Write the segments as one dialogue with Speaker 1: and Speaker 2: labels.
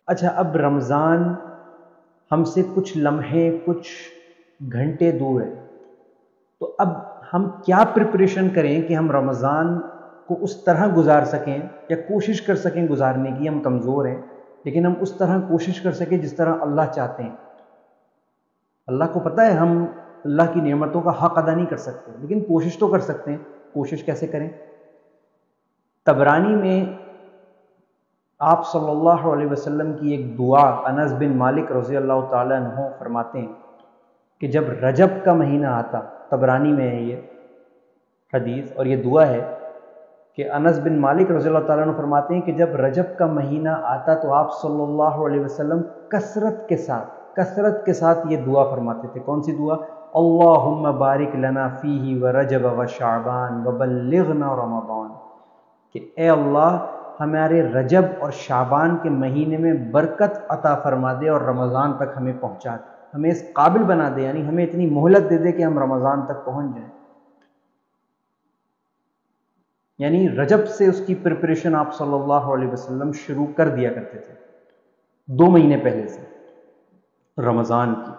Speaker 1: اچھا، اب رمضان ہم سے کچھ لمحے، کچھ گھنٹے دور ہے، تو اب ہم کیا پریپریشن کریں کہ ہم رمضان کو اس طرح گزار سکیں یا کوشش کر سکیں گزارنے کی؟ ہم کمزور ہیں لیکن ہم اس طرح کوشش کر سکیں جس طرح اللہ چاہتے ہیں۔ اللہ کو پتہ ہے ہم اللہ کی نعمتوں کا حق ادا نہیں کر سکتے، لیکن کوشش تو کر سکتے ہیں۔ کوشش کیسے کریں؟ طبرانی میں آپ صلی اللہ علیہ وسلم کی ایک دعا انس بن مالک رضی اللہ تعالیٰ عنہ فرماتے ہیں کہ جب رجب کا مہینہ آتا، طبرانی میں ہے یہ حدیث اور یہ دعا ہے کہ انس بن مالک رضی اللہ تعالیٰ عنہ فرماتے ہیں کہ جب رجب کا مہینہ آتا تو آپ صلی اللہ علیہ وسلم کثرت کے ساتھ یہ دعا فرماتے تھے۔ کون سی دعا؟ اللہم بارک لنا فیہ ورجب وشعبان وبلغنا رمضان، کہ اے اللہ ہمارے رجب اور شعبان کے مہینے میں برکت عطا فرما دے اور رمضان تک ہمیں پہنچا دے، ہمیں اس قابل بنا دے، یعنی ہمیں اتنی مہلت دے دے کہ ہم رمضان تک پہنچ جائیں۔ یعنی رجب سے اس کی پریپریشن آپ صلی اللہ علیہ وسلم شروع کر دیا کرتے تھے، 2 مہینے پہلے سے رمضان کی۔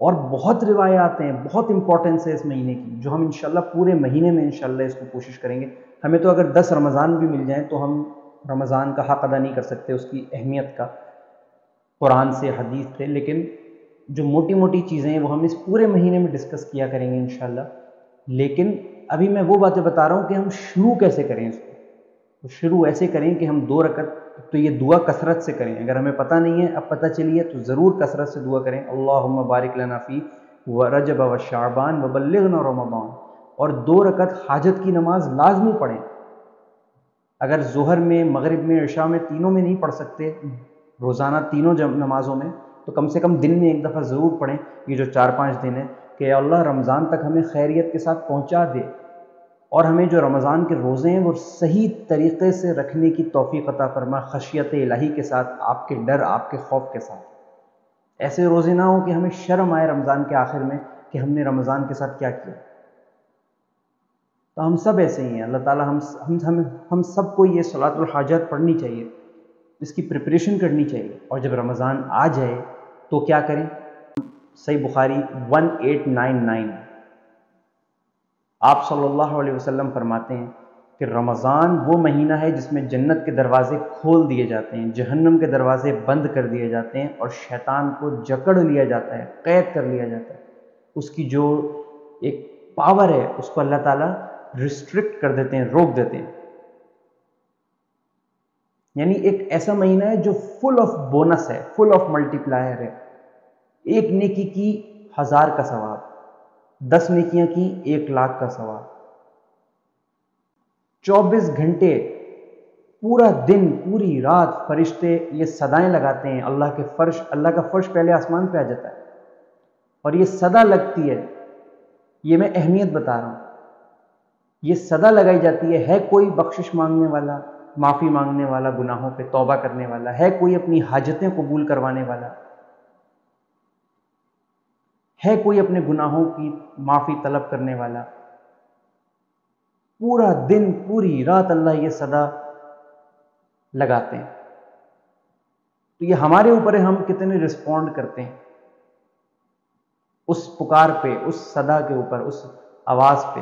Speaker 1: اور بہت روایات ہیں، بہت امپورٹنس ہے اس مہینے کی، جو ہم انشاءاللہ پورے مہینے میں انشاءاللہ اس کو کوشش کریں گے۔ ہمیں تو اگر 10 رمضان بھی مل جائیں تو ہم رمضان کا حق ادا نہیں کر سکتے، اس کی اہمیت کا، قرآن سے حدیث سے، لیکن جو موٹی موٹی چیزیں ہیں وہ ہم اس پورے مہینے میں ڈسکس کیا کریں گے انشاءاللہ۔ لیکن ابھی میں وہ باتیں بتا رہا ہوں کہ ہم شروع کیسے کریں اس کو۔ شروع ایسے کریں کہ ہم 2 رکعت، تو یہ دعا کثرت سے کریں، اگر ہمیں پتہ نہیں ہے اب پتہ چلی ہے تو ضرور کثرت سے دعا کریں، اللہم بارک لنا فی ورجب وشعبان وبلغنا رمضان، اور 2 رکعت حاجت کی نماز لازمی پڑھیں۔ اگر ظہر میں، مغرب میں، عشاء میں، تینوں میں نہیں پڑھ سکتے روزانہ تینوں نمازوں میں، تو کم سے کم دن میں ایک دفعہ ضرور پڑھیں یہ جو 4-5 دن ہے، کہ اللہ رمضان تک ہمیں خیریت کے ساتھ پہنچا دے اور ہمیں جو رمضان کے روزے ہیں وہ صحیح طریقے سے رکھنے کی توفیق عطا فرما، خشیت الہی کے ساتھ، آپ کے ڈر، آپ کے خوف کے ساتھ۔ ایسے روزے نہ ہوں کہ ہمیں شرم آئے رمضان کے آخر میں کہ ہم نے رمضان کے ساتھ کیا کیا۔ تو ہم سب ایسے ہی ہیں، اللہ تعالیٰ ہم سب کو یہ صلاۃ الحاجات پڑھنی چاہیے، اس کی پریپریشن کرنی چاہیے، اور جب رمضان آ جائے تو کیا کریں؟ صحیح بخاری 1899، آپ صلی اللہ علیہ وسلم فرماتے ہیں کہ رمضان وہ مہینہ ہے جس میں جنت کے دروازے کھول دیے جاتے ہیں، جہنم کے دروازے بند کر دیے جاتے ہیں، اور شیطان کو جکڑ لیا جاتا ہے، قید کر لیا جاتا ہے۔ اس کی جو ایک پاور ہے اس کو اللہ تعالیٰ ریسٹرکٹ کر دیتے ہیں، روک دیتے ہیں۔ یعنی ایک ایسا مہینہ ہے جو فل آف بونس ہے، فل آف ملٹی پلائر ہے۔ 1 نیکی کی 1000 کا ثواب، 10 نیکیاں کی 1,00,000 کا ثواب۔ 24 گھنٹے، پورا دن، پوری رات فرشتے یہ صدائیں لگاتے ہیں، اللہ کا فرش پہلے آسمان پہ آ جاتا ہے اور یہ صدا لگتی ہے، یہ میں اہمیت بتا رہا ہوں، یہ صدا لگائی جاتی ہے کوئی بخشش مانگنے والا، معافی مانگنے والا، گناہوں پہ توبہ کرنے والا ہے، کوئی اپنی حاجتیں قبول کروانے والا ہے، کوئی اپنے گناہوں کی معافی طلب کرنے والا۔ پورا دن، پوری رات اللہ یہ صدا لگاتے ہیں۔ تو یہ ہمارے اوپر ہے ہم کتنے رسپونڈ کرتے ہیں اس پکار پہ، اس صدا کے اوپر، اس آواز پہ۔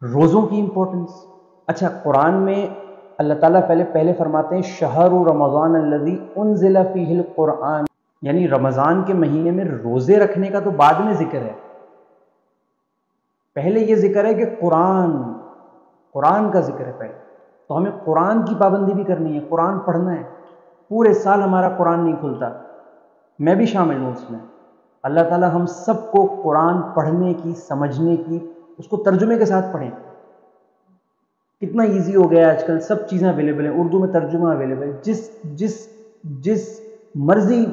Speaker 1: روزوں کی امپورٹنس، اچھا قرآن میں اللہ تعالیٰ پہلے فرماتے ہیں شہر رمضان الذی انزل فیہ القرآن، یعنی رمضان کے مہینے میں روزے رکھنے کا تو بعد میں ذکر ہے، پہلے یہ ذکر ہے کہ قرآن کا ذکر ہے پہلے، تو ہمیں قرآن کی پابندی بھی کرنی ہے، قرآن پڑھنا ہے۔ پورے سال ہمارا قرآن نہیں کھلتا، میں بھی شامل ہوں اس میں۔ اللہ تعالیٰ ہم سب کو قرآن پڑھنے کی، سمجھنے کی، اس کو ترجمے کے ساتھ پڑھیں۔ کتنا ایزی ہو گیا ہے آج کل، سب چیزیں اویلیبل ہیں، اردو میں ترجمہ اویلیبل، جس مرضی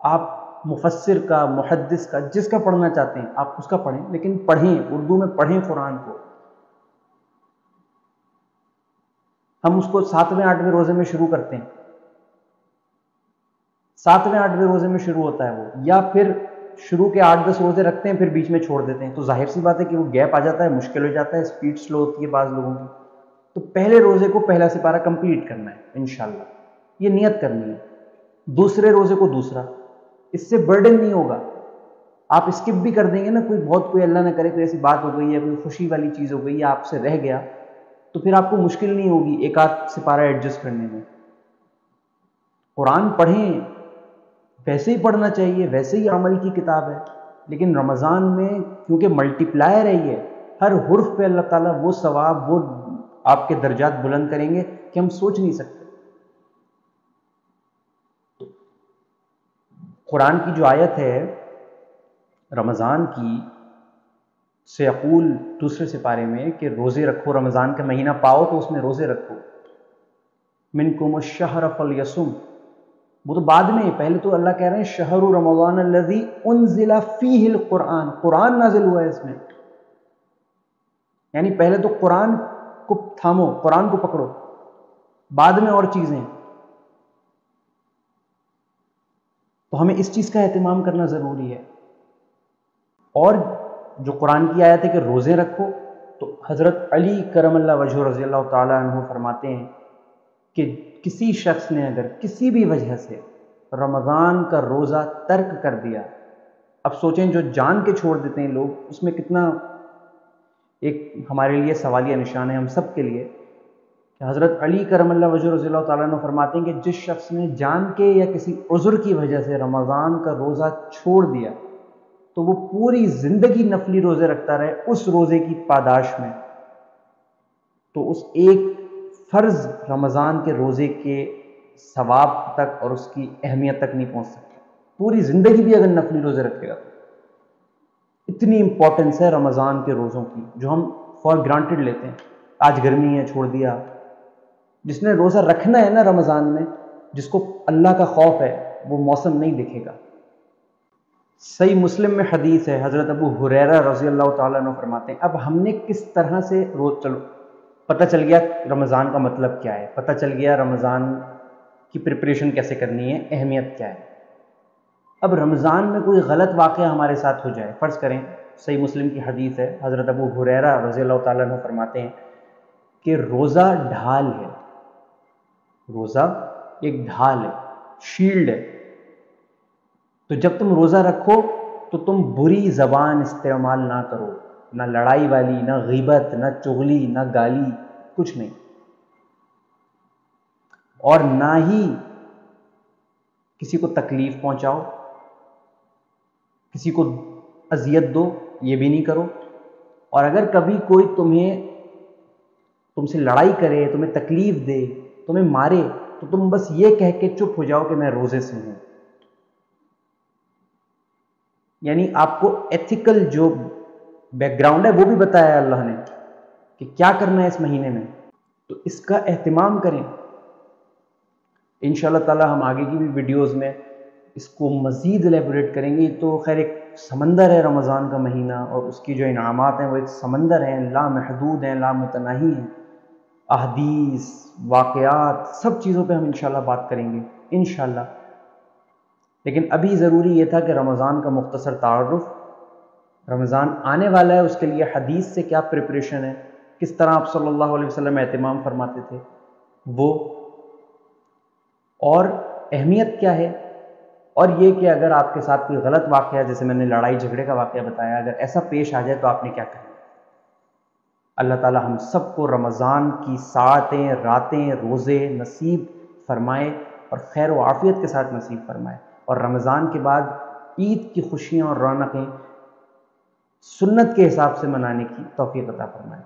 Speaker 1: آپ مفسر کا، محدث کا، جس کا پڑھنا چاہتے ہیں آپ اس کا پڑھیں، لیکن پڑھیں، اردو میں پڑھیں قرآن کو۔ ہم اس کو 7ویں 8ویں روزے میں شروع کرتے ہیں، 7ویں 8ویں روزے میں شروع ہوتا ہے وہ، یا پھر شروع کے 8-10 روزے رکھتے ہیں پھر بیچ میں چھوڑ دیتے ہیں، تو ظاہر سی بات ہے کہ وہ گیپ آ جاتا ہے، مشکل ہو جاتا ہے، سپیڈ سلو ہوتی ہے بعض لوگوں کی۔ تو پہلے روزے کو پہلا سپارہ کمپلیٹ کرنا ہے انشاءاللہ۔ یہ نیت کرنی ہے، دوسرے روزے کو دوسرا، اس سے برڈن نہیں ہوگا. آپ اسکپ بھی کر دیں گے نا، کوئی اللہ نہ کرے کوئی ایسی بات ہو گئی ہے، کوئی خوشی والی چیز ہو گئی ہے، آپ سے رہ گیا، تو پھر آپ کو مشکل نہیں ہوگی ایک آدھ سپارہ ایڈجسٹ کرنے میں. قرآن پڑھیں، ویسے ہی پڑھنا چاہیے، ویسے ہی عمل کی کتاب ہے، لیکن رمضان میں کیونکہ ملٹی پلائر ہے یہ، ہر حرف پہ اللہ تعالیٰ وہ ثواب، وہ آپ کے درجات بلند کریں گے کہ ہم سوچ نہیں سکتے. قرآن کی جو آیت ہے رمضان کی، سیقول دوسرے سپارے میں کہ روزے رکھو، رمضان کا مہینہ پاؤ تو اس میں روزے رکھو. منکم الشہر فلیصم، وہ تو بعد میں، پہلے تو اللہ کہہ رہے ہیں شہر رمضان الذی انزل فیہ القرآن، قرآن نازل ہوا ہے اس میں. یعنی پہلے تو قرآن کو تھامو، قرآن کو پکڑو، بعد میں اور چیزیں. تو ہمیں اس چیز کا اہتمام کرنا ضروری ہے. اور جو قرآن کی آیت ہے کہ روزے رکھو، تو حضرت علی کرم اللہ وجہ رضی اللہ تعالیٰ عنہ فرماتے ہیں کہ کسی شخص نے اگر کسی بھی وجہ سے رمضان کا روزہ ترک کر دیا، اب سوچیں جو جان کے چھوڑ دیتے ہیں لوگ، اس میں کتنا ایک ہمارے لیے سوالیہ نشان ہے ہم سب کے لیے، کہ حضرت علی کرم اللہ وجہ رضی اللہ تعالیٰ عنہ فرماتے ہیں کہ جس شخص نے جان کے یا کسی عذر کی وجہ سے رمضان کا روزہ چھوڑ دیا، تو وہ پوری زندگی نفلی روزے رکھتا رہے اس روزے کی پاداش میں، تو اس ایک فرض رمضان کے روزے کے ثواب تک اور اس کی اہمیت تک نہیں پہنچ سکتا. پوری زندگی بھی اگر نفلی روزے رکھے گا تو اتنی امپورٹنس ہے رمضان کے روزوں کی، جو ہم فار گرانٹڈ لیتے ہیں. آج گرمی ہے چھوڑ دیا. جس نے روزہ رکھنا ہے نا رمضان میں، جس کو اللہ کا خوف ہے، وہ موسم نہیں دیکھے گا. صحیح مسلم میں حدیث ہے، حضرت ابو ہریرہ رضی اللہ تعالیٰ عنہ فرماتے ہیں اب ہم نے کس طرح سے چلو پتہ چل گیا رمضان کا مطلب کیا ہے، پتہ چل گیا رمضان کی پریپریشن کیسے کرنی ہے، اہمیت کیا ہے. اب رمضان میں کوئی غلط واقعہ ہمارے ساتھ ہو جائے، فرض کریں صحیح مسلم کی حدیث ہے، حضرت ابو ہریرہ رضی اللہ تعالیٰ عنہ فرماتے ہیں کہ روزہ ڈھال ہے، روزہ ایک ڈھال ہے، شیلڈ ہے. تو جب تم روزہ رکھو تو تم بری زبان استعمال نہ کرو، نہ لڑائی والی، نہ غیبت، نہ چغلی، نہ گالی، کچھ نہیں. اور نہ ہی کسی کو تکلیف پہنچاؤ، کسی کو اذیت دو، یہ بھی نہیں کرو. اور اگر کبھی کوئی تم سے لڑائی کرے، تمہیں تکلیف دے، تمہیں مارے، تو تم بس یہ کہہ کے چپ ہو جاؤ کہ میں روزے سے ہوں. یعنی آپ کو ایتھیکل جو بیک گراؤنڈ ہے وہ بھی بتایا ہے اللہ نے کہ کیا کرنا ہے اس مہینے میں، تو اس کا اہتمام کریں. انشاءاللہ تعالی ہم آگے کی بھی ویڈیوز میں اس کو مزید ایلیبوریٹ کریں گے. تو خیر ایک سمندر ہے رمضان کا مہینہ، اور اس کی جو انعامات ہیں وہ ایک سمندر ہیں، لامحدود ہیں، لامتناہی ہیں. احادیث، واقعات، سب چیزوں پہ ہم انشاءاللہ بات کریں گے انشاءاللہ. لیکن ابھی ضروری یہ تھا کہ رمضان کا مختصر تعارف، رمضان آنے والا ہے، اس کے لیے حدیث سے کیا پریپریشن ہے، کس طرح آپ صلی اللہ علیہ وسلم اہتمام فرماتے تھے وہ، اور اہمیت کیا ہے. اور یہ کہ اگر آپ کے ساتھ کوئی غلط واقعہ، جیسے میں نے لڑائی جھگڑے کا واقعہ بتایا، اگر ایسا پیش آ جائے تو آپ نے کیا کرنا. اللہ تعالی ہم سب کو رمضان کی ساعتیں، راتیں، روزے نصیب فرمائے، اور خیر و عافیت کے ساتھ نصیب فرمائے. اور رمضان کے بعد عید کی خوشیاں اور رونقیں سنت کے حساب سے منانے کی توفیق عطا فرمائے.